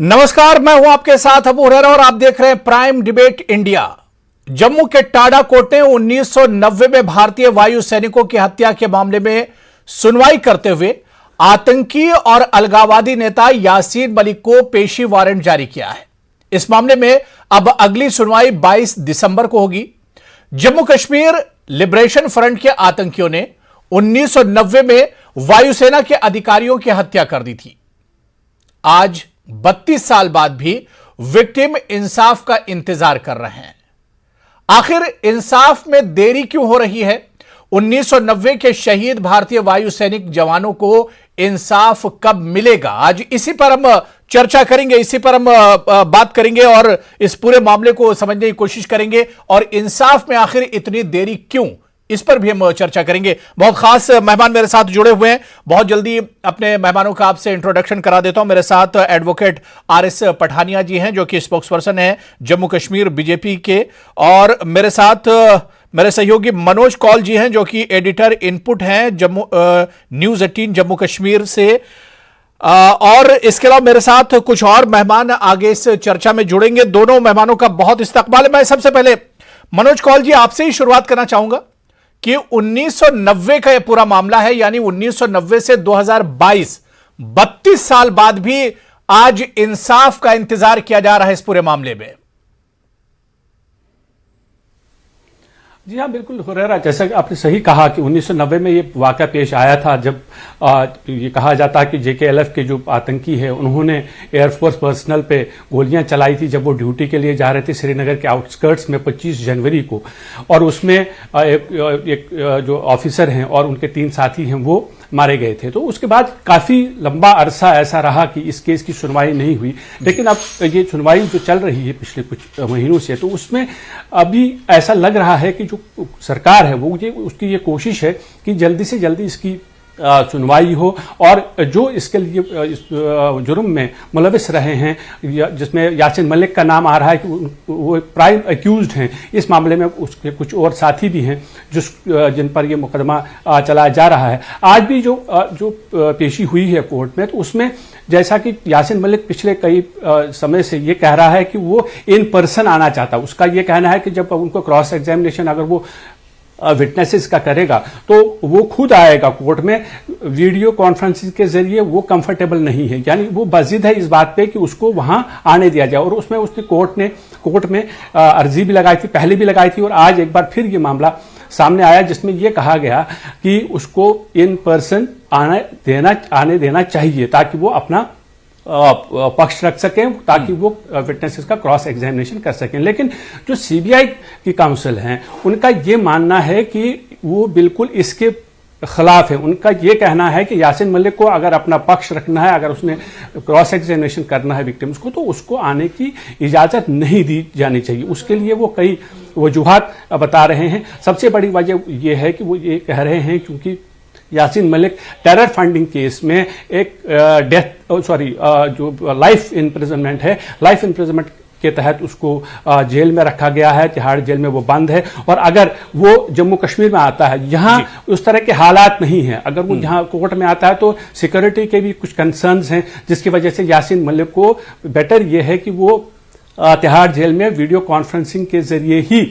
नमस्कार, मैं हूं आपके साथ अबू हुरैरा और आप देख रहे हैं प्राइम डिबेट इंडिया। जम्मू के टाडा कोर्ट ने 1990 में भारतीय वायु सैनिकों की हत्या के मामले में सुनवाई करते हुए आतंकी और अलगाववादी नेता यासीन मलिक को पेशी वारंट जारी किया है। इस मामले में अब अगली सुनवाई 22 दिसंबर को होगी। जम्मू कश्मीर लिबरेशन फ्रंट के आतंकियों ने 1990 में वायुसेना के अधिकारियों की हत्या कर दी थी। आज 32 साल बाद भी विक्टिम इंसाफ का इंतजार कर रहे हैं। आखिर इंसाफ में देरी क्यों हो रही है? 1990 के शहीद भारतीय वायु सैनिक जवानों को इंसाफ कब मिलेगा? आज इसी पर हम चर्चा करेंगे, इसी पर हम बात करेंगे और इस पूरे मामले को समझने की कोशिश करेंगे और इंसाफ में आखिर इतनी देरी क्यों, इस पर भी हम चर्चा करेंगे। बहुत खास मेहमान मेरे साथ जुड़े हुए हैं। बहुत जल्दी अपने मेहमानों का आपसे इंट्रोडक्शन करा देता हूं। मेरे साथ एडवोकेट आर.एस. पठानिया जी हैं, जो कि स्पोक्सपर्सन हैं जम्मू कश्मीर बीजेपी के, और मेरे साथ मेरे सहयोगी मनोज कौल जी हैं, जो कि एडिटर इनपुट हैं जम्मू न्यूज़ 18 जम्मू कश्मीर से। और इसके अलावा मेरे साथ कुछ और मेहमान आगे इस चर्चा में जुड़ेंगे। दोनों मेहमानों का बहुत इस्तकबाल है। मैं सबसे पहले मनोज कौल जी आपसे ही शुरुआत करना चाहूंगा कि 1990 का यह पूरा मामला है, यानी 1990 से 2022 32 साल बाद भी आज इंसाफ का इंतजार किया जा रहा है इस पूरे मामले में। जी हाँ, बिल्कुल हुरैरा, जैसा कि आपने सही कहा कि 1990 में ये वाक़या पेश आया था, जब ये कहा जाता है कि जेकेएलएफ के जो आतंकी है उन्होंने एयरफोर्स पर्सनल पे गोलियां चलाई थी जब वो ड्यूटी के लिए जा रहे थे श्रीनगर के आउटस्कर्ट्स में 25 जनवरी को। और उसमें एक जो ऑफिसर हैं और उनके 3 साथी हैं वो मारे गए थे। तो उसके बाद काफ़ी लंबा अरसा ऐसा रहा कि इस केस की सुनवाई नहीं हुई। लेकिन अब ये सुनवाई जो चल रही है पिछले कुछ महीनों से, तो उसमें अभी ऐसा लग रहा है कि जो सरकार है वो उसकी ये कोशिश है कि जल्दी से जल्दी इसकी सुनवाई हो, और जो इसके लिए इस जुर्म में मुलविस रहे हैं, जिसमें यासीन मलिक का नाम आ रहा है कि वो प्राइम अक्यूज्ड हैं इस मामले में, उसके कुछ और साथी भी हैं जिन पर ये मुकदमा चलाया जा रहा है। आज भी जो पेशी हुई है कोर्ट में, तो उसमें जैसा कि यासीन मलिक पिछले कई समय से ये कह रहा है कि वो इन पर्सन आना चाहता है। उसका ये कहना है कि जब उनको क्रॉस एग्जामिनेशन अगर वो विटनेसेस का करेगा तो वो खुद आएगा कोर्ट में, वीडियो कॉन्फ्रेंसिंग के जरिए वो कंफर्टेबल नहीं है, यानी वो बजिद है इस बात पे कि उसको वहां आने दिया जाए। और उसमें उसने कोर्ट में अर्जी भी लगाई थी, पहले भी लगाई थी, और आज एक बार फिर ये मामला सामने आया जिसमें यह कहा गया कि उसको इन पर्सन आने देना चाहिए ताकि वो अपना पक्ष रख सकें, ताकि वो विटनेसेस का क्रॉस एग्जामिनेशन कर सकें। लेकिन जो सीबीआई की काउंसिल हैं उनका ये मानना है कि वो बिल्कुल इसके खिलाफ है। उनका ये कहना है कि यासीन मलिक को अगर अपना पक्ष रखना है, अगर उसने क्रॉस एग्जामिनेशन करना है विक्टिम्स को, तो उसको आने की इजाज़त नहीं दी जानी चाहिए। उसके लिए वो कई वजूहात बता रहे हैं। सबसे बड़ी वजह ये है कि वो ये कह रहे हैं क्योंकि Yasin Malik terror funding case में एक जो लाइफ इम्प्रिजनमेंट है, लाइफ इम्प्रिजनमेंट के तहत उसको जेल में रखा गया है, तिहाड़ जेल में वो बंद है। और अगर वो जम्मू कश्मीर में आता है, यहाँ उस तरह के हालात नहीं हैं, अगर वो यहाँ कोर्ट में आता है तो सिक्योरिटी के भी कुछ कंसर्न्स हैं, जिसकी वजह से यासीन मलिक को बेटर ये है कि वो तिहाड़ जेल में वीडियो कॉन्फ्रेंसिंग के जरिए ही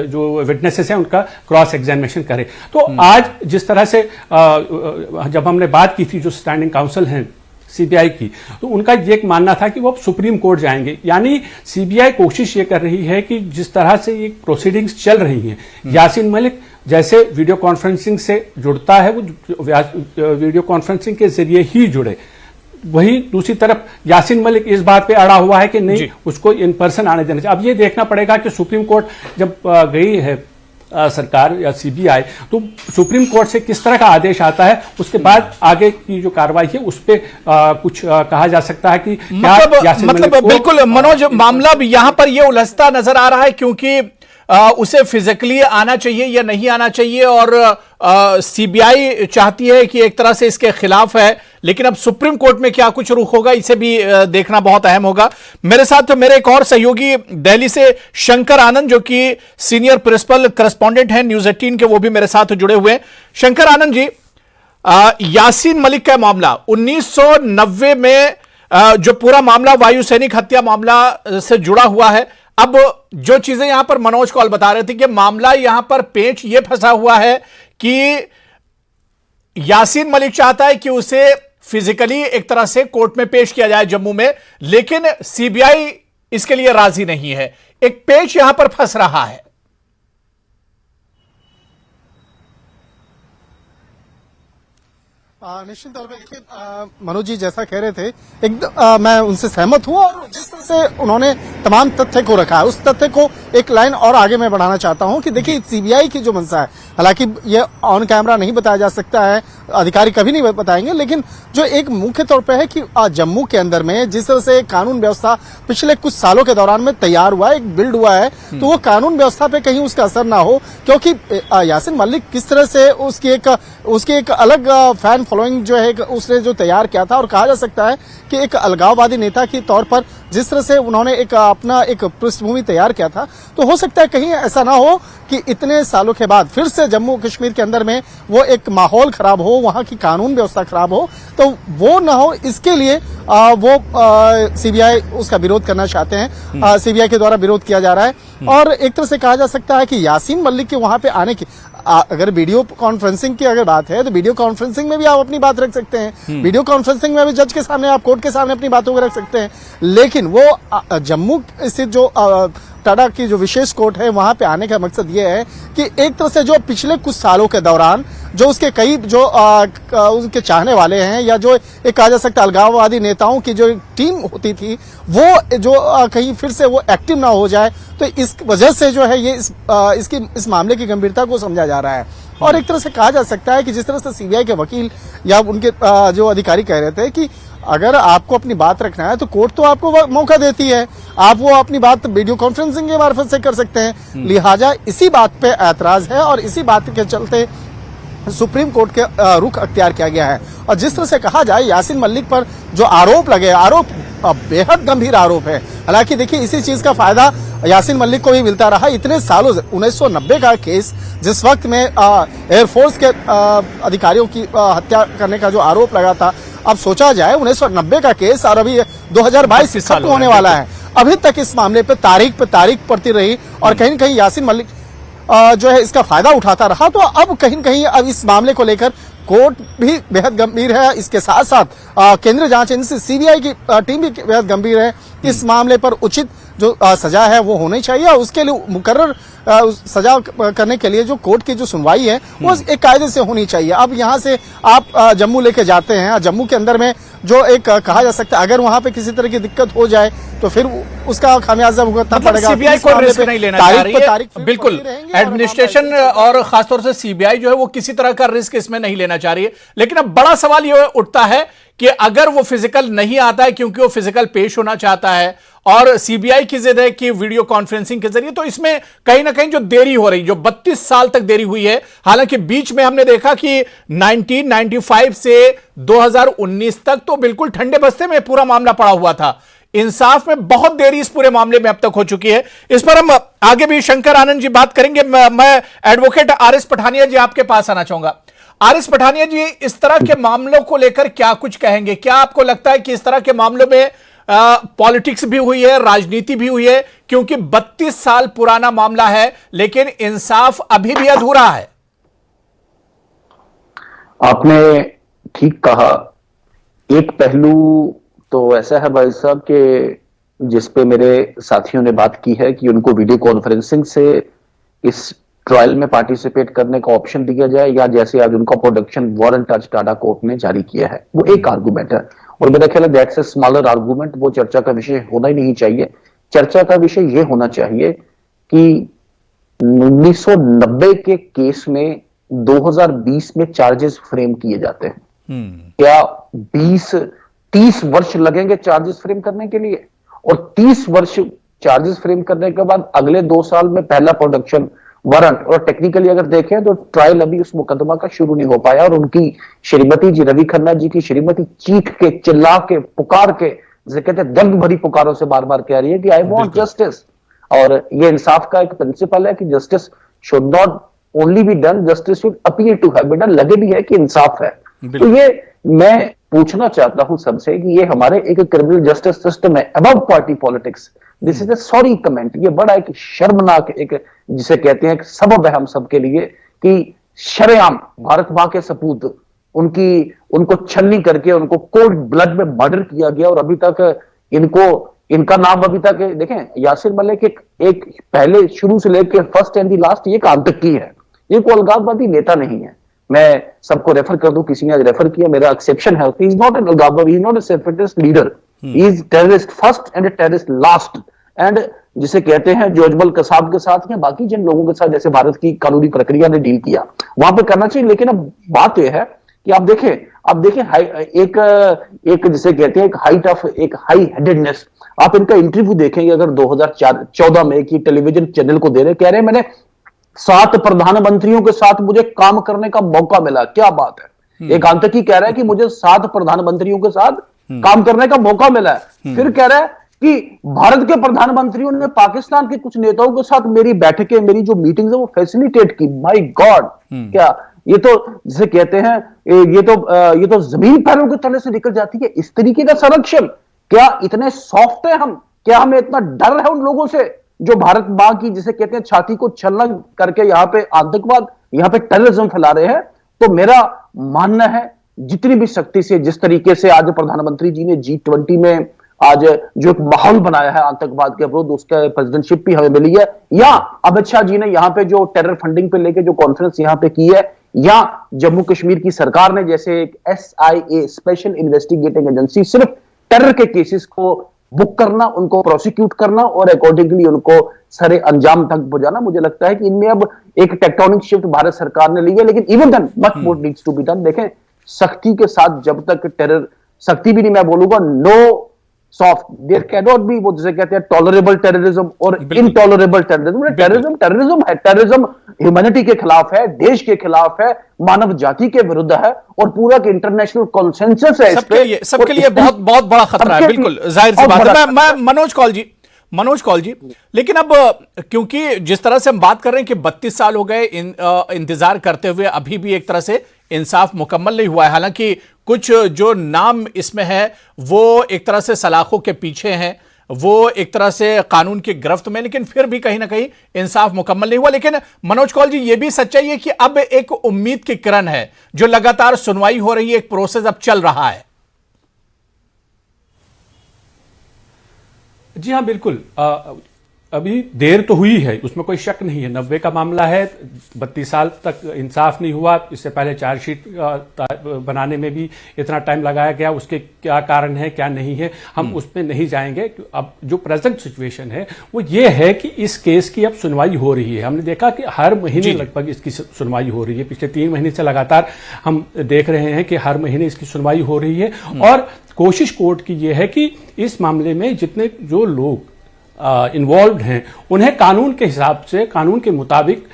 जो विटनेसेस हैं उनका क्रॉस एग्जामिनेशन करें। तो आज जिस तरह से जब हमने बात की थी जो स्टैंडिंग काउंसिल हैं सीबीआई की, तो उनका ये मानना था कि वो सुप्रीम कोर्ट जाएंगे। यानी सीबीआई कोशिश ये कर रही है कि जिस तरह से ये प्रोसीडिंग्स चल रही हैं, यासीन मलिक जैसे वीडियो कॉन्फ्रेंसिंग से जुड़ता है, वो वीडियो कॉन्फ्रेंसिंग के जरिए ही जुड़े। वही दूसरी तरफ यासीन मलिक इस बात पे अड़ा हुआ है कि नहीं, उसको इन पर्सन आने देना चाहिए। अब ये देखना पड़ेगा कि सुप्रीम कोर्ट जब गई है सरकार या सीबीआई, तो सुप्रीम कोर्ट से किस तरह का आदेश आता है, उसके बाद आगे की जो कार्रवाई है उस पर कुछ कहा जा सकता है कि मतलब बिल्कुल मनोज, मामला भी यहां पर यह उलझता नजर आ रहा है क्योंकि उसे फिजिकली आना चाहिए या नहीं आना चाहिए, और सीबीआई चाहती है कि एक तरह से इसके खिलाफ है, लेकिन अब सुप्रीम कोर्ट में क्या कुछ रुख होगा इसे भी देखना बहुत अहम होगा। मेरे साथ मेरे एक और सहयोगी दिल्ली से शंकर आनंद, जो कि सीनियर प्रिंसिपल करस्पॉन्डेंट हैं न्यूज़ 18 के, वो भी मेरे साथ जुड़े हुए हैं। शंकर आनंद जी, यासीन मलिक का मामला 1990 में जो पूरा मामला वायु सैनिक हत्या मामला से जुड़ा हुआ है। अब जो चीजें यहां पर मनोज कौल बता रहे थे कि मामला यहां पर पेंच ये फंसा हुआ है कि यासीन मलिक चाहता है कि उसे फिजिकली एक तरह से कोर्ट में पेश किया जाए जम्मू में, लेकिन सीबीआई इसके लिए राजी नहीं है। एक पेच यहां पर फंस रहा है। निश्चित तौर पे देखिए, मनोज जी जैसा कह रहे थे एकदम मैं उनसे सहमत हूं, और जिस तरह से उन्होंने तमाम तथ्य को रखा है उस तथ्य को एक लाइन और आगे मैं बढ़ाना चाहता हूं कि देखिए सीबीआई की जो मंशा है, हालांकि ये ऑन कैमरा नहीं बताया जा सकता है, अधिकारी कभी नहीं बताएंगे, लेकिन जो एक मुख्य तौर पे है कि जम्मू के अंदर में जिस तरह से कानून व्यवस्था पिछले कुछ सालों के दौरान में तैयार हुआ है, एक बिल्ड हुआ है, तो वो कानून व्यवस्था पे कहीं उसका असर ना हो, क्योंकि यासीन मलिक किस तरह से उसकी एक अलग फैन फॉलोइंग जो है उसने जो तैयार किया था, और कहा जा सकता है कि एक अलगाववादी नेता के तौर पर जिस तरह से उन्होंने एक अपना एक पृष्ठभूमि तैयार किया था, तो हो सकता है कहीं ऐसा ना हो कि इतने सालों के बाद फिर से जम्मू कश्मीर के अंदर में वो एक माहौल खराब हो, वहां की कानून व्यवस्था खराब हो, तो वो ना हो इसके लिए वो सीबीआई उसका विरोध करना चाहते हैं। सीबीआई के द्वारा विरोध किया जा रहा है, और एक तरह से कहा जा सकता है कि यासीन मलिक के वहां पे आने की अगर वीडियो कॉन्फ्रेंसिंग की अगर बात है तो वीडियो कॉन्फ्रेंसिंग में भी आप अपनी बात रख सकते हैं, वीडियो कॉन्फ्रेंसिंग में भी जज के सामने आप कोर्ट के सामने अपनी बातों को रख सकते हैं, लेकिन वो जम्मू स्थित जो टाडा की जो विशेष कोर्ट है वहां पे आने का मकसद ये है कि एक तरह से जो पिछले कुछ सालों के दौरान जो उसके कई जो उनके चाहने वाले हैं, या जो एक कहा जा सकता है अलगाववादी नेताओं की जो टीम होती थी, वो जो कहीं फिर से वो एक्टिव ना हो जाए, तो इस वजह से जो है ये इस मामले की गंभीरता को समझा जा रहा है। और एक तरह से कहा जा सकता है कि जिस तरह से सीबीआई के वकील या उनके जो अधिकारी कह रहे थे कि अगर आपको अपनी बात रखना है तो कोर्ट तो आपको मौका देती है, आप वो अपनी बात वीडियो कॉन्फ्रेंसिंग के मार्फत से कर सकते हैं, लिहाजा इसी बात पे ऐतराज है और इसी बात के चलते सुप्रीम कोर्ट के रुख अख्तियार किया गया है। और जिस तरह से कहा जाए यासीन मलिक पर जो आरोप लगे, आरोप बेहद गंभीर आरोप है। हालांकि देखिए इसी चीज का फायदा यासीन मलिक को भी मिलता रहा इतने सालों से। 1990 का केस, जिस वक्त में एयरफोर्स के अधिकारियों की हत्या करने का जो आरोप लगा था, अब सोचा जाए 1990 का केस और अभी 2022 खत्म होने वाला है, अभी तक इस मामले पे तारीख पड़ती रही, और कहीं न कहीं यासीन मलिक जो है इसका फायदा उठाता रहा। तो अब कहीं न कहीं अब इस मामले को लेकर कोर्ट भी बेहद गंभीर है, इसके साथ साथ केंद्रीय जांच एजेंसी सीबीआई की टीम भी बेहद गंभीर है। इस मामले पर उचित जो सजा है वो होनी चाहिए, और उसके लिए मुकर्रर सजा करने के लिए जो कोर्ट की जो सुनवाई है वो एक कायदे से होनी चाहिए। अब यहाँ से आप जम्मू लेके जाते हैं, जम्मू के अंदर में जो एक कहा जा सकता है अगर वहां पे किसी तरह की दिक्कत हो जाए तो फिर उसका खामियाजा भुगतना पड़ेगा। सीबीआई कोई रिस्क नहीं लेना चाह रही है, बिल्कुल एडमिनिस्ट्रेशन और खासतौर से सीबीआई जो है वो किसी तरह का रिस्क इसमें नहीं लेना चाह रही है। लेकिन अब बड़ा सवाल ये उठता है कि अगर वो फिजिकल नहीं आता है क्योंकि वो फिजिकल पेश होना चाहता है, और सीबीआई की जिद है कि वीडियो कॉन्फ्रेंसिंग के जरिए, तो इसमें कहीं ना कहीं जो देरी हो रही, जो 32 साल तक देरी हुई है, हालांकि बीच में हमने देखा कि 1995 से 2019 तक तो बिल्कुल ठंडे बस्ते में पूरा मामला पड़ा हुआ था। इंसाफ में बहुत देरी इस पूरे मामले में अब तक हो चुकी है। इस पर हम आगे भी शंकर आनंद जी बात करेंगे। मैं एडवोकेट आर.एस. पठानिया जी आपके पास आना चाहूंगा। आर.एस. पठानिया जी, इस तरह के मामलों को लेकर क्या कुछ कहेंगे? क्या आपको लगता है कि इस तरह के मामलों में पॉलिटिक्स भी हुई है, राजनीति भी हुई है? क्योंकि 32 साल पुराना मामला है, लेकिन इंसाफ अभी भी अधूरा है। आपने ठीक कहा। एक पहलू तो ऐसा है भाई साहब कि जिस पे मेरे साथियों ने बात की है कि उनको वीडियो कॉन्फ्रेंसिंग से इस ट्रायल में पार्टिसिपेट करने का ऑप्शन दिया जाए, या जैसे आज उनका प्रोडक्शन वारंट आज टाडा कोर्ट ने जारी किया है, वो एक आर्गुमेंट है। और मेरा ख्याल है दैट्स ए स्मॉलर आर्गुमेंट, वो चर्चा का विषय होना ही नहीं चाहिए। चर्चा का विषय ये होना चाहिए कि 1990 के केस में 2020 में चार्जेस फ्रेम किए जाते हैं। क्या 20-30 वर्ष लगेंगे चार्जेस फ्रेम करने के लिए? और 30 वर्ष चार्जेस फ्रेम करने के बाद अगले 2 साल में पहला प्रोडक्शन वारंट, और टेक्निकली अगर देखें तो ट्रायल अभी उस मुकदमा का शुरू नहीं हो पाया, और उनकी श्रीमती जी रवि खन्ना जी की श्रीमती चीख के, चिल्ला के, पुकार के, जैसे कहते हैं दर्द भरी पुकारों से बार बार कह रही है कि आई वांट जस्टिस। और ये इंसाफ का एक प्रिंसिपल है कि justice should not only be done, justice should appear to have been done, लगे भी है कि इंसाफ है। तो ये मैं पूछना चाहता हूं सबसे कि ये हमारे एक क्रिमिनल जस्टिस सिस्टम है above party politics. This is a sorry comment. ये बड़ा एक शर्मनाक, एक जिसे कहते हैं सबब है हम सबके लिए कि शरेआम भारत मां के सपूत उनको छलनी करके उनको कोल्ड ब्लड में मर्डर किया गया, और अभी तक इनका नाम अभी तक देखें, यासिर मलिक एक पहले शुरू से लेकर फर्स्ट एंड दी लास्ट ये आतंकी है, ये कोई अलगाववादी नेता नहीं है। मैं सबको रेफर कर दूं, किसी ने आज रेफर किया, मेरा एक्सेप्शन है, ही इज नॉट एन अलगाववादी, he is not a separatist leader, he is terrorist first and terrorist last. And जिसे कहते हैं जो अजमल कसाब के साथ या बाकी जिन लोगों के साथ जैसे भारत की कानूनी प्रक्रिया ने डील किया वहां पे करना चाहिए। लेकिन अब बात यह है कि आप देखें एक जिसे कहते हैं एक हाई हेडेडनेस। आप इनका इंटरव्यू देखेंगे अगर 2014 में कि टेलीविजन चैनल को दे रहे, कह रहे हैं मैंने 7 प्रधानमंत्रियों के साथ मुझे काम करने का मौका मिला। क्या बात है, एक आतंकी कह रहा है कि मुझे 7 प्रधानमंत्रियों के साथ काम करने का मौका मिला है। फिर कह रहा है कि भारत के प्रधानमंत्रियों ने पाकिस्तान के कुछ नेताओं के साथ मेरी बैठकें, मेरी जो मीटिंग्स है वो फैसिलिटेट की। माय गॉड, क्या ये तो जिसे कहते हैं ये तो जमीन पैरों के तले से निकल जाती है। इस तरीके का संरक्षण, क्या इतने सॉफ्ट है हम? क्या हमें इतना डर है उन लोगों से जो भारत मां की जिसे कहते हैं छाती को छलना करके यहाँ पे आतंकवाद, यहाँ पे टेररिज्म फैला रहे हैं? तो मेरा मानना है जितनी भी शक्ति से, जिस तरीके से आज प्रधानमंत्री जी ने G20 में आज जो एक माहौल बनाया है आतंकवाद के विरुद्ध, उसका प्रेसिडेंटशिप भी हमें मिली है, या अमित शाह जी ने यहाँ पे जो टेरर फंडिंग पे लेके जो कॉन्फ्रेंस यहाँ पे की है, या जम्मू कश्मीर की सरकार ने जैसे एक SIA स्पेशल इन्वेस्टिगेटिंग एजेंसी सिर्फ टेरर के केसेस को बुक करना, उनको प्रोसिक्यूट करना और अकॉर्डिंगली उनको सारे अंजाम तक पहुंचाना, मुझे लगता है कि इनमें अब एक टेक्टोनिक शिफ्ट भारत सरकार ने ली है। लेकिन even then much more needs to be done. देखें, सख्ती के साथ जब तक टेरर, सख्ती भी नहीं मैं बोलूंगा, no soft, there can not be वो जिसे कहते हैं टॉलरेबल टेररिज्म और इनटॉलरेबल टेररिज्म। टेररिज्म है, टेररिज्म ह्यूमैनिटी के खिलाफ है, देश के खिलाफ है, मानव जाति के विरुद्ध है और पूरा के इंटरनेशनल कॉन्सेंसस है। सबके लिए बहुत बहुत बड़ा खतरा है, बिल्कुल जाहिर सी बात है। मैं मनोज कौल जी, लेकिन अब क्योंकि जिस तरह से हम बात कर रहे हैं कि 32 साल हो गए इंतजार करते हुए, अभी भी एक तरह से इंसाफ मुकम्मल नहीं हुआ है। हालांकि कुछ जो नाम इसमें है वो एक तरह से सलाखों के पीछे हैं, वो एक तरह से कानून की गिरफ्त में, लेकिन फिर भी कहीं ना कहीं इंसाफ मुकम्मल नहीं हुआ। लेकिन मनोज कौल जी, ये भी सच्चाई है कि अब एक उम्मीद की किरण है, जो लगातार सुनवाई हो रही है, एक प्रोसेस अब चल रहा है। जी हाँ, बिल्कुल। अभी देर तो हुई है, उसमें कोई शक नहीं है। 90 का मामला है, 32 साल तक इंसाफ नहीं हुआ। इससे पहले चार्जशीट बनाने में भी इतना टाइम लगाया गया, उसके क्या कारण है क्या नहीं है हम उस पर नहीं जाएंगे। अब जो प्रेजेंट सिचुएशन है वो ये है कि इस केस की अब सुनवाई हो रही है। हमने देखा कि हर महीने लगभग इसकी सुनवाई हो रही है। पिछले 3 महीने से लगातार हम देख रहे हैं कि हर महीने इसकी सुनवाई हो रही है। और कोशिश कोर्ट की ये है कि इस मामले में जितने जो लोग इन्वॉल्व हैं उन्हें कानून के हिसाब से, कानून के मुताबिक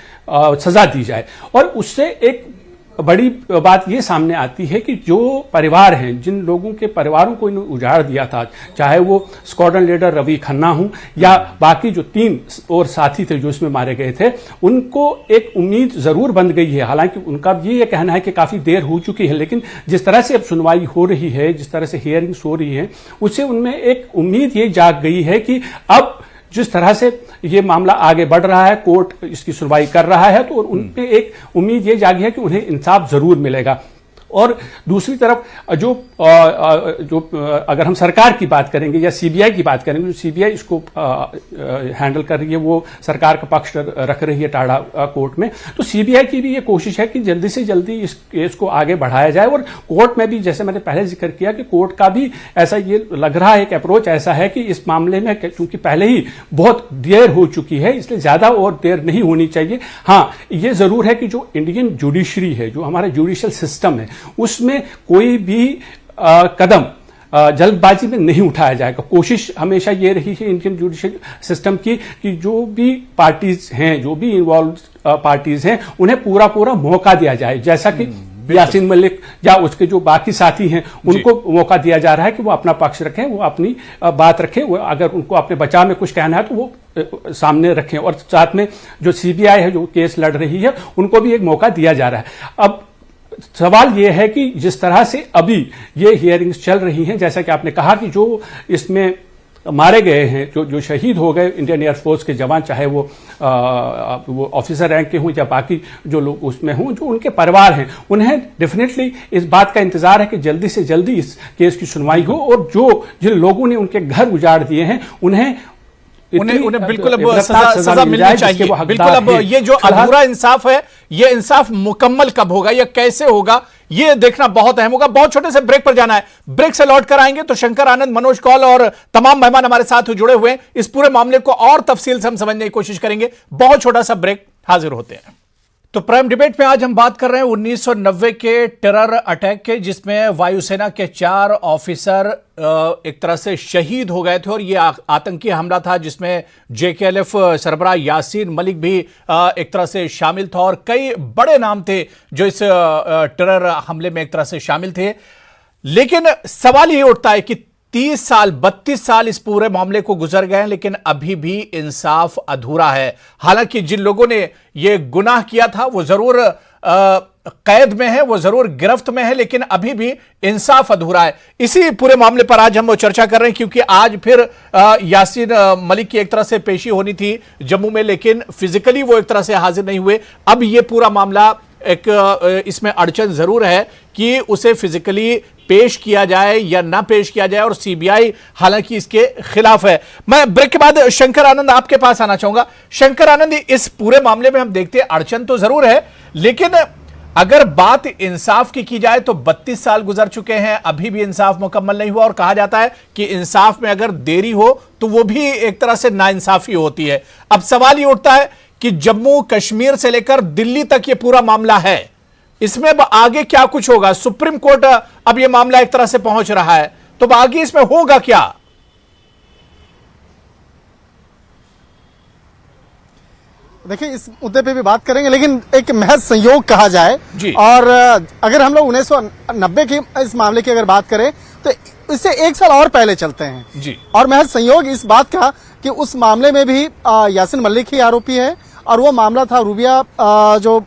सजा दी जाए। और उससे एक बड़ी बात ये सामने आती है कि जो परिवार हैं, जिन लोगों के परिवारों को इन्होंने उजाड़ दिया था, चाहे वो स्क्वाड्रन लीडर रवि खन्ना हूं या बाकी जो 3 और साथी थे जो इसमें मारे गए थे, उनको एक उम्मीद जरूर बन गई है। हालांकि उनका भी ये कहना है कि काफी देर हो चुकी है, लेकिन जिस तरह से अब सुनवाई हो रही है, जिस तरह से हियरिंग्स हो रही है, उससे उनमें एक उम्मीद ये जाग गई है कि अब जिस तरह से ये मामला आगे बढ़ रहा है, कोर्ट इसकी सुनवाई कर रहा है, तो उनपे एक उम्मीद ये जागी है कि उन्हें इंसाफ जरूर मिलेगा। और दूसरी तरफ जो अगर हम सरकार की बात करेंगे या सीबीआई की बात करेंगे, जो सीबीआई इसको हैंडल कर रही है, वो सरकार का पक्ष रख रही है टाड़ा कोर्ट में, तो सीबीआई की भी ये कोशिश है कि जल्दी से जल्दी इस केस को आगे बढ़ाया जाए। और कोर्ट में भी, जैसे मैंने पहले जिक्र किया, कि कोर्ट का भी ऐसा ये लग रहा है, एक अप्रोच ऐसा है कि इस मामले में क्योंकि पहले ही बहुत देर हो चुकी है, इसलिए ज्यादा और देर नहीं होनी चाहिए। हाँ, ये जरूर है कि जो इंडियन जुडिशरी है, जो हमारा जुडिशियल सिस्टम है, उसमें कोई भी कदम जल्दबाजी में नहीं उठाया जाएगा। कोशिश हमेशा ये रही है इंडियन जुडिशियल सिस्टम की कि जो भी पार्टीज हैं, जो भी इन्वॉल्व पार्टीज हैं, उन्हें पूरा मौका दिया जाए। जैसा कि यासीन मलिक या उसके जो बाकी साथी हैं, उनको मौका दिया जा रहा है कि वो अपना पक्ष रखें, वो अपनी बात रखें, वो अगर उनको अपने बचाव में कुछ कहना है तो वो सामने रखें। और साथ में जो सीबीआई है, जो केस लड़ रही है, उनको भी एक मौका दिया जा रहा है। अब सवाल ये है कि जिस तरह से अभी ये हियरिंग्स चल रही हैं, जैसा कि आपने कहा कि जो इसमें मारे गए हैं, जो शहीद हो गए इंडियन एयरफोर्स के जवान, चाहे वो ऑफिसर रैंक के हों या बाकी जो लोग उसमें हों, जो उनके परिवार हैं, उन्हें डेफिनेटली इस बात का इंतजार है कि जल्दी से जल्दी इस केस की सुनवाई हो और जिन लोगों ने उनके घर उजाड़ दिए हैं उन्हें बिल्कुल अब सजा मिलनी चाहिए। बिल्कुल अब ये जो अधूरा इंसाफ है, ये इंसाफ मुकम्मल कब होगा, ये कैसे होगा, ये देखना बहुत अहम होगा। बहुत छोटे से ब्रेक पर जाना है, ब्रेक से लौट कर आएंगे तो शंकर आनंद, मनोज कौल और तमाम मेहमान हमारे साथ जुड़े हुए हैं। इस पूरे मामले को और तफसील से हम समझने की कोशिश करेंगे। बहुत छोटा सा ब्रेक, हाजिर होते हैं। तो प्राइम डिबेट में आज हम बात कर रहे हैं 1990 के टेरर अटैक के, जिसमें वायुसेना के 4 ऑफिसर एक तरह से शहीद हो गए थे और यह आतंकी हमला था जिसमें जेकेएलएफ सरबराह यासीन मलिक भी एक तरह से शामिल था और कई बड़े नाम थे जो इस टेरर हमले में एक तरह से शामिल थे। लेकिन सवाल ये उठता है कि 30 साल 32 साल इस पूरे मामले को गुजर गए हैं, लेकिन अभी भी इंसाफ अधूरा है। हालांकि जिन लोगों ने यह गुनाह किया था वो जरूर कैद में है, वो जरूर गिरफ्त में है, लेकिन अभी भी इंसाफ अधूरा है। इसी पूरे मामले पर आज हम चर्चा कर रहे हैं क्योंकि आज फिर यासीन मलिक की एक तरह से पेशी होनी थी जम्मू में, लेकिन फिजिकली वो एक तरह से हाजिर नहीं हुए। अब ये पूरा मामला एक इसमें अड़चन जरूर है कि उसे फिजिकली पेश किया जाए या ना पेश किया जाए और सीबीआई हालांकि इसके खिलाफ है। मैं ब्रेक के बाद शंकर आनंद आपके पास आना चाहूंगा। शंकर आनंद, इस पूरे मामले में हम देखते हैं अड़चन तो जरूर है, लेकिन अगर बात इंसाफ की जाए तो 32 साल गुजर चुके हैं, अभी भी इंसाफ मुकम्मल नहीं हुआ और कहा जाता है कि इंसाफ में अगर देरी हो तो वो भी एक तरह से नाइंसाफी होती है। अब सवाल ये उठता है कि जम्मू कश्मीर से लेकर दिल्ली तक ये पूरा मामला है, इसमें अब आगे क्या कुछ होगा? सुप्रीम कोर्ट अब ये मामला एक तरह से पहुंच रहा है, तो अब आगे इसमें होगा क्या? देखिए, इस मुद्दे पे भी बात करेंगे, लेकिन एक महज संयोग कहा जाए जी। और अगर हम लोग 1990 की इस मामले की अगर बात करें तो इससे 1 साल और पहले चलते हैं जी। और महज संयोग इस बात का कि उस मामले में भी यासीन मलिक ही आरोपी है और वो मामला था रूबिया जो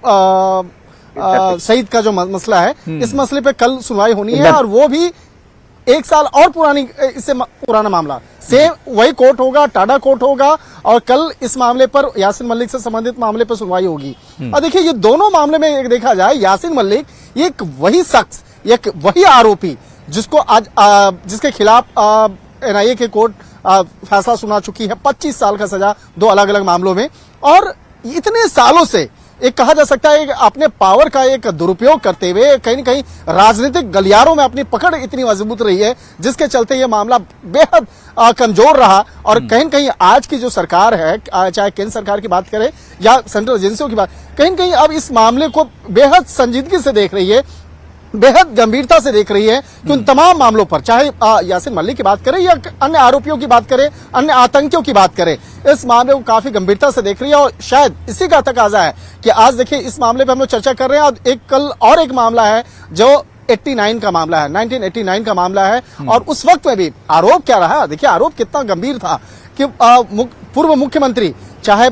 शहीद का जो मसला है, इस मसले पे कल सुनवाई होनी है और वो भी 1 साल और इससे पुराना मामला सेम वही कोर्ट होगा, टाडा कोर्ट होगा और कल इस मामले पर यासीन मलिक से संबंधित मामले पर सुनवाई होगी। और देखिए, ये दोनों मामले में एक देखा जाए, यासीन मलिक ये एक वही शख्स, एक वही आरोपी जिसको आज जिसके खिलाफ एनआईए के कोर्ट फैसला सुना चुकी है 25 साल का सजा 2 अलग अलग मामलों में। और इतने सालों से एक कहा जा सकता है अपने पावर का एक दुरुपयोग करते हुए कहीं न कहीं राजनीतिक गलियारों में अपनी पकड़ इतनी मजबूत रही है, जिसके चलते यह मामला बेहद कमजोर रहा। और कहीं न कहीं आज की जो सरकार है, चाहे केंद्र सरकार की बात करें या सेंट्रल एजेंसियों की बात, कहीं न कहीं अब इस मामले को बेहद संजीदगी से देख रही है, बेहद गंभीरता से देख रही है कि उन तमाम मामलों पर, चाहे यासीन मलिक की बात करें या अन्य आरोपियों की बात करें, अन्य आतंकियों की बात करें, इस मामले को काफी गंभीरता से देख रही है। और शायद इसी का तकाजा है कि आज देखिए इस मामले पे हम लोग चर्चा कर रहे हैं। और कल और एक मामला है जो 89 का मामला है, 1989 का मामला है और उस वक्त में भी आरोप क्या रहा? देखिए, आरोप कितना गंभीर था कि पूर्व मुख्यमंत्री चाहे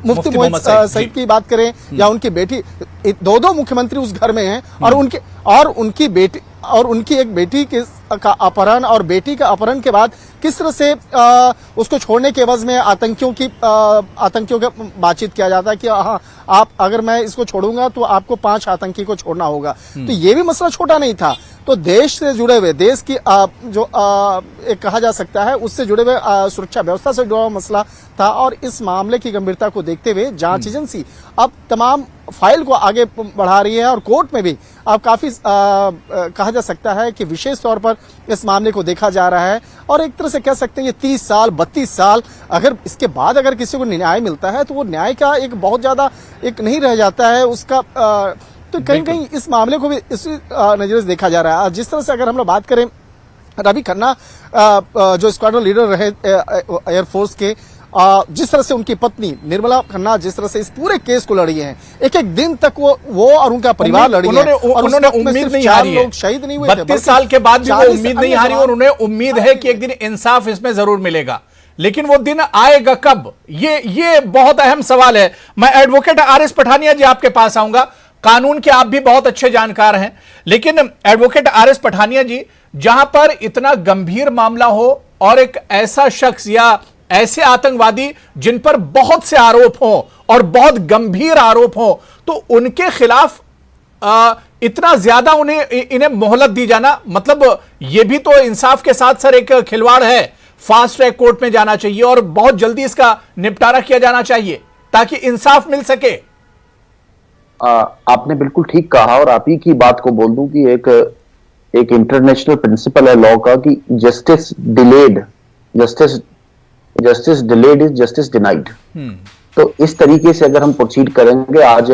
मुफ्ती मोहम्मद सईद की बात करें या उनकी बेटी, 2 मुख्यमंत्री उस घर में हैं और उनकी बेटी और उनकी एक बेटी का अपहरण और बेटी का अपहरण के बाद किस तरह से उसको छोड़ने के एवज में आतंकियों का बातचीत किया जाता है कि हाँ, आप अगर मैं इसको छोड़ूंगा तो आपको 5 आतंकी को छोड़ना होगा। तो ये भी मसला छोटा नहीं था। तो देश से जुड़े हुए, देश की एक कहा जा सकता है उससे जुड़े हुए सुरक्षा व्यवस्था से जुड़ा हुआ मसला था। और इस मामले की गंभीरता को देखते हुए जांच एजेंसी अब तमाम फाइल को आगे बढ़ा रही है और कोर्ट में भी अब काफी कहा जा सकता है कि विशेष तौर पर इस मामले को देखा जा रहा है। और एक तरह से कह सकते हैं ये 30 साल 32 साल से इसके बाद अगर किसी को न्याय मिलता है तो वो न्याय का एक बहुत ज्यादा एक नहीं रह जाता है उसका। तो कहीं कहीं इस मामले को भी इसी नजर से देखा जा रहा है। जिस तरह से अगर हम लोग बात करें, रवि खन्ना जो स्क्वाड्रन लीडर रहे एयरफोर्स के, जिस तरह से उनकी पत्नी निर्मला खन्ना जिस तरह से इस पूरे केस को लड़ी है, एक दिन तक वो और उनका परिवार लड़ी है और उन्होंने उम्मीद नहीं हारी है। लोग शहीद नहीं हुए, 32 साल के बाद भी वो उम्मीद नहीं हारी और उन्हें उम्मीद है कि एक दिन इंसाफ इसमें जरूर मिलेगा। लेकिन वो दिन आएगा कब, ये बहुत अहम सवाल है। मैं एडवोकेट आर.एस. पठानिया जी आपके पास आऊंगा। कानून के आप भी बहुत अच्छे जानकार हैं, लेकिन एडवोकेट आर.एस. पठानिया जी, जहां पर इतना गंभीर मामला हो और एक ऐसा शख्स या ऐसे आतंकवादी जिन पर बहुत से आरोप हों और बहुत गंभीर आरोप हों, तो उनके खिलाफ इतना ज्यादा इन्हें मोहलत दी जाना, मतलब यह भी तो इंसाफ के साथ सर एक खिलवाड़ है। फास्ट ट्रैक कोर्ट में जाना चाहिए और बहुत जल्दी इसका निपटारा किया जाना चाहिए ताकि इंसाफ मिल सके। आपने बिल्कुल ठीक कहा, और आप ही की बात को बोल दूं कि एक इंटरनेशनल प्रिंसिपल है लॉ का कि justice delayed is justice denied. तो इस तरीके से अगर हम प्रोसीड करेंगे, आज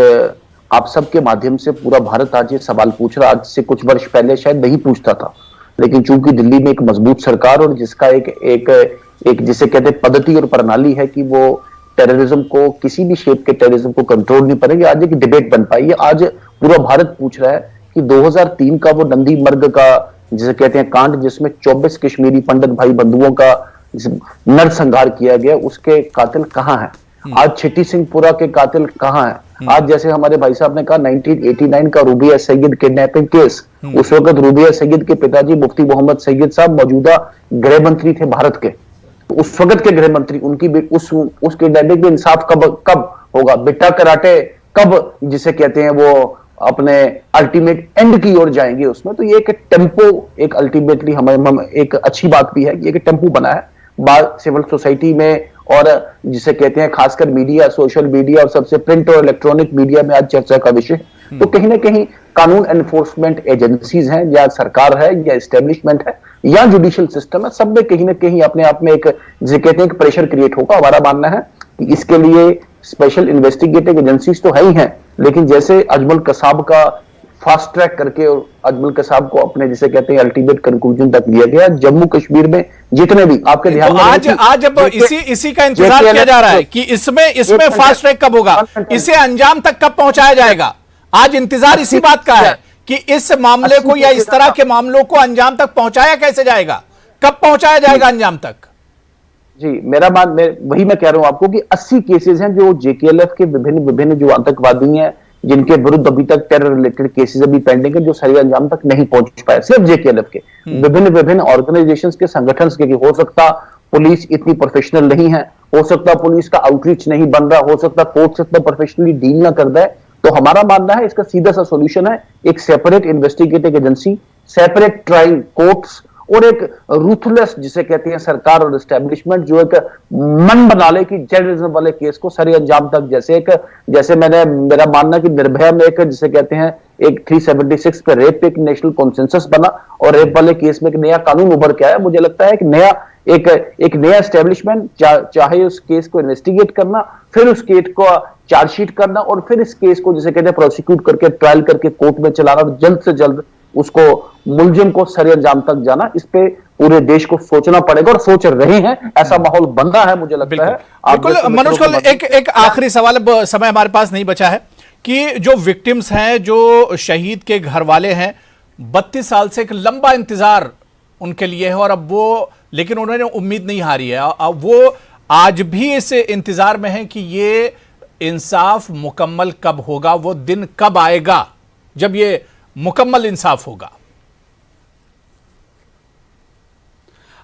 आप सबके माध्यम से पूरा भारत आज ये सवाल पूछ रहा, आज से कुछ वर्ष पहले शायद नहीं पूछता था, लेकिन चूंकि दिल्ली में एक मजबूत सरकार और जिसका एक जिसे कहते हैं पद्धति और प्रणाली है कि वो टेररिज्म को, किसी भी शेप के टेररिज्म को कंट्रोल नहीं करेगी, आज एक डिबेट बन पाई है। आज पूरा भारत पूछ रहा है कि 2003 का वो नंदी मर्ग का जिसे कहते हैं कांड, जिसमें 24 कश्मीरी पंडित भाई बंधुओं का नरसंहार किया गया, उसके कातिल कहां है? आज छिट्टी सिंहपुरा के कातिल कहां है? आज जैसे हमारे भाई साहब ने कहा 1989 का रूबिया सैयद किडनैपिंग केस, उस वक्त रूबिया सैयद के पिताजी मुफ्ती मोहम्मद सैयद साहब मौजूदा गृह मंत्री थे भारत के, तो उस वक्त के गृह मंत्री, उनकी उस किडनैपिंग में इंसाफ कब होगा? बिट्टा कराटे कब जिसे कहते हैं वो अपने अल्टीमेट एंड की ओर जाएंगे उसमें? तो ये एक टेम्पो, एक अल्टीमेटली हमें एक अच्छी बात भी है कि एक टेम्पो बना है सिविल सोसाइटी में, और जिसे कहते हैं खासकर मीडिया, सोशल मीडिया और सबसे प्रिंट और इलेक्ट्रॉनिक मीडिया में आज चर्चा का विषय। तो कहीं ना कहीं कानून एनफोर्समेंट एजेंसीज हैं, या सरकार है, या एस्टेब्लिशमेंट है, या जुडिशियल सिस्टम है, सब में कहीं ना कहीं अपने आप में एक जिसे कहते हैं एक प्रेशर क्रिएट होगा। हमारा मानना है कि इसके लिए स्पेशल इन्वेस्टिगेटिव एजेंसीज तो है ही हैं, लेकिन जैसे अजमल कसाब का फास्ट ट्रैक करके और अजमल कसाब को अपने जिसे कहते हैं अल्टीमेट कंक्लूजन तक लिया गया, जम्मू कश्मीर में जितने भी आपके ध्यान तो आज अब इसी का इंतजार किया जा रहा है कि इसमें फास्ट ट्रैक कब होगा, इसे अंजाम तक कब पहुंचाया जाएगा। आज इंतजार इसी बात का है कि इस मामले को या इस तरह के मामलों को अंजाम तक पहुंचाया कैसे जाएगा, कब पहुंचाया जाएगा अंजाम तक। जी, वही मैं कह रहा हूं आपको कि 80 केसेस हैं जो जेकेएलएफ के विभिन्न जो आतंकवादी हैं, जिनके विरुद्ध अभी तक टेरर रिलेटेड केसेस अभी पेंडिंग है, जो सही अंजाम तक नहीं पहुंच पाए, सिर्फ जेकेएलएफ के विभिन्न ऑर्गेनाइजेशंस के, संगठन के। हो सकता पुलिस इतनी प्रोफेशनल नहीं है, हो सकता पुलिस का आउटरीच नहीं बन रहा, हो सकता कोर्ट से इतना प्रोफेशनली डील ना कर दे। तो हमारा मानना है इसका सीधा सा सोल्यूशन है एक separate investigative agency, separate trial courts, और एक रूथलेस जिसे कहते हैं सरकार और एस्टेब्लिशमेंट जो एक मन बना ले कि टेररिज्म वाले केस को सही अंजाम तक, जैसे मेरा मानना कि निर्भया में एक जिसे कहते हैं एक 376 पे रेप पे एक नेशनल कॉन्सेंसस बना, और रेप वाले केस में एक नया कानून उभर के आया। मुझे लगता है एक नया एस्टेब्लिशमेंट चाहे उस केस को इन्वेस्टिगेट करना, फिर उस केस को चार्जशीट करना, और फिर इस केस को जिसे कहते हैं प्रोसिक्यूट करके ट्रायल करके कोर्ट में चलाना, और जल्द से जल्द उसको मुलजिम को सही अंजाम तक जाना। इस पे पूरे देश को सोचना पड़ेगा, और सोच रहे हैं, ऐसा माहौल बन रहा है मुझे लगता है। बिल्कुल मनोज को एक आखिरी सवाल, अब समय हमारे पास नहीं बचा है, कि जो विक्टिम्स हैं, जो शहीद के घर वाले हैं, 32 साल से एक लंबा इंतजार उनके लिए है, और अब वो, लेकिन उन्होंने उम्मीद नहीं हारी है। अब वो आज भी इस इंतजार में है कि ये इंसाफ मुकम्मल कब होगा, वो दिन कब आएगा जब ये मुकम्मल इंसाफ होगा।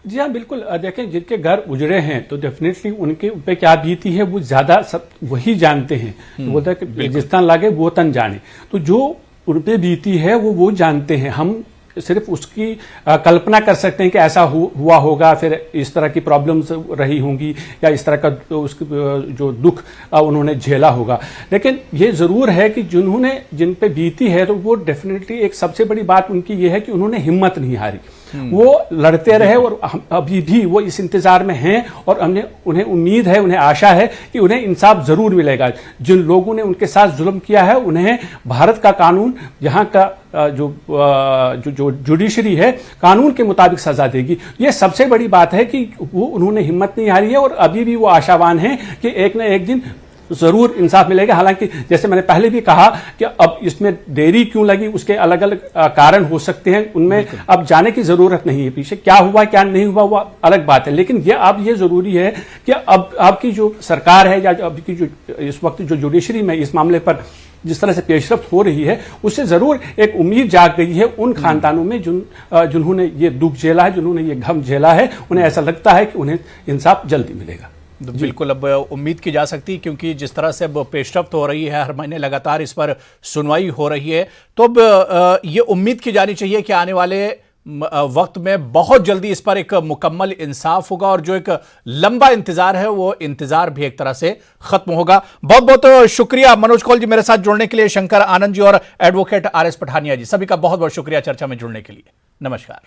जी हाँ, बिल्कुल। देखें, जिनके घर उजड़े हैं तो डेफिनेटली उनके ऊपर क्या बीती है वो ज्यादा सब वही जानते हैं। तो बोलता है कि जिस तन लागे वो तन जाने, तो जो उन पे बीती है वो जानते हैं। हम सिर्फ उसकी कल्पना कर सकते हैं कि ऐसा हुआ होगा, फिर इस तरह की प्रॉब्लम्स रही होंगी, या इस तरह का जो दुख उन्होंने झेला होगा। लेकिन ये ज़रूर है कि जिन पे बीती है, तो वो डेफिनेटली एक सबसे बड़ी बात उनकी ये है कि उन्होंने हिम्मत नहीं हारी, वो लड़ते रहे, और अभी भी वो इस इंतजार में हैं, और उन्हें उम्मीद है, उन्हें आशा है कि उन्हें इंसाफ जरूर मिलेगा। जिन लोगों ने उनके साथ जुल्म किया है, उन्हें भारत का कानून, यहाँ का जो जुडिशरी है, कानून के मुताबिक सजा देगी। ये सबसे बड़ी बात है कि वो उन्होंने हिम्मत नहीं हारी है, और अभी भी वो आशावान हैं कि एक न एक दिन जरूर इंसाफ मिलेगा। हालांकि जैसे मैंने पहले भी कहा कि अब इसमें देरी क्यों लगी, उसके अलग अलग कारण हो सकते हैं, उनमें अब जाने की जरूरत नहीं है। पीछे क्या हुआ क्या नहीं हुआ वो अलग बात है, लेकिन ये अब ये जरूरी है कि अब आपकी जो सरकार है या अब की जो इस वक्त जो जुडिशरी में इस मामले पर जिस तरह से पेशरफ्त हो रही है, उससे जरूर एक उम्मीद जाग गई है उन खानदानों में जिन्होंने ये दुख झेला है, जिन्होंने ये गम झेला है। उन्हें ऐसा लगता है कि उन्हें इंसाफ जल्दी मिलेगा। बिल्कुल अब उम्मीद की जा सकती है, क्योंकि जिस तरह से अब पेशरफ्त हो रही है, हर महीने लगातार इस पर सुनवाई हो रही है, तो अब ये उम्मीद की जानी चाहिए कि आने वाले वक्त में बहुत जल्दी इस पर एक मुकम्मल इंसाफ होगा और जो एक लंबा इंतजार है वो इंतजार भी एक तरह से खत्म होगा। बहुत बहुत शुक्रिया मनोज कौल जी मेरे साथ जुड़ने के लिए, शंकर आनंद जी और एडवोकेट RS पठानिया जी, सभी का बहुत बहुत शुक्रिया चर्चा में जुड़ने के लिए। नमस्कार।